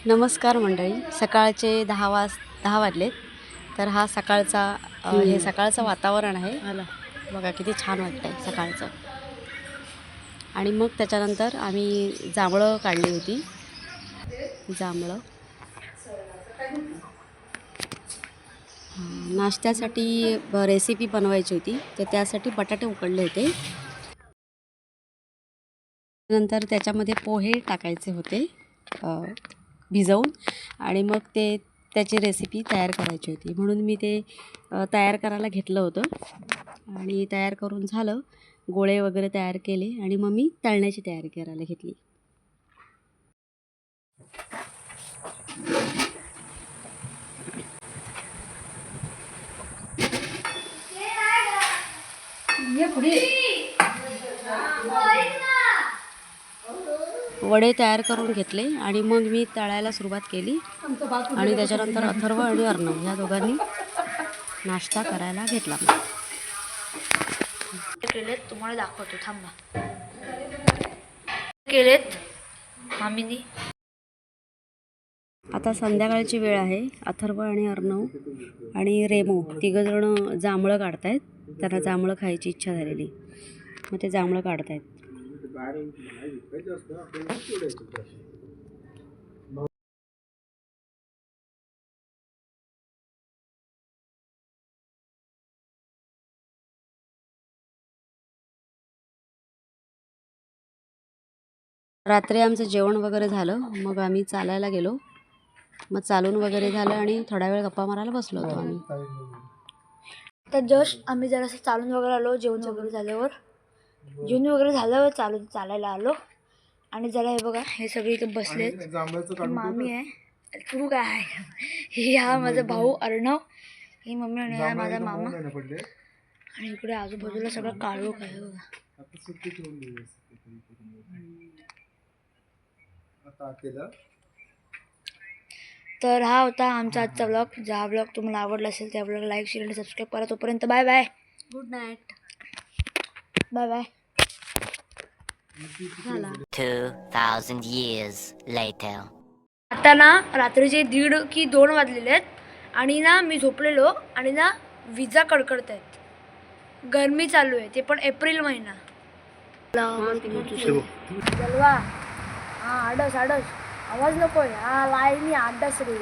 नमस्कार मंडळी. सकाळचे 10 वाजलेत. तर हा सकाळचा हे सकाळचं वातावरण आहे. बघा किती छान वाटतंय सकाळचं. आणि मग त्याच्यानंतर आम्ही जांभळं काढली होती. जांभळं नाश्त्यासाठी रेसिपी बनवायची होती, तर त्यासाठी बटाटे उकडले होते. नंतर त्याच्यामध्ये पोहे टाकायचे होते भिजवून, आणि मग त्याची रेसिपी तयार करायची होती, म्हणून मी ते तयार करायला घेतलं होतं. आणि तयार करून झालं, गोळे वगैरे तयार केले, आणि मग मी तळण्याची तयारी करायला घेतली. वडे तयार करून घेतले आणि मग मी तळायला सुरुवात केली. आणि त्याच्यानंतर अथर्व आणि अर्णव ह्या दोघांनी नाश्ता करायला घेतला. केलेत तुम्हाला दाखवतो, थांबा. केलेत मामीनी. आता संध्याकाळची वेळ आहे. अथर्व आणि अर्णव आणि रेमो तिघंजण जांभळं काढतायत. त्यांना जांभळं खायची इच्छा झालेली, मग ते जांभळं काढतायत. रात्री आमचं जेवण वगैरे झालं, मग आम्ही चालायला गेलो. मग चालून वगैरे झालं आणि थोडा वेळ गप्पा मारायला बसलो होतो आम्ही. तर जस्ट आम्ही जरासं चालून वगैरे आलो. जेवण वगैरे झाल्यावर चालायला आलो. आणि जरा हे बघा, हे सगळे इथे बसलेत. मामी आहे, तू काय आहे, हे हा माझा भाऊ अर्णव, ही मम्मी आणि हा माझा मामा. आणि इकडे आजूबाजूला सगळं काळोख आहे बघा. तर हा होता आमचा आजचा ब्लॉग. हा ब्लॉग तुम्हाला आवडला असेल त्या ब्लॉग लाईक, शेअर आणि सबस्क्राईब करा. तोपर्यंत bye bye, good night. Bye bye. 2000 years later. आता ना रात्रीचे 1:30 की 2 वाजलेले आहेत. आणि ना मी झोपलेलो, आणि ना विजा कडकडत आहेत. गरमी चालू आहे, ते पण एप्रिल महिना. जलवा. हा आडस आवाज नकोय. हा लाईनी आडस रे.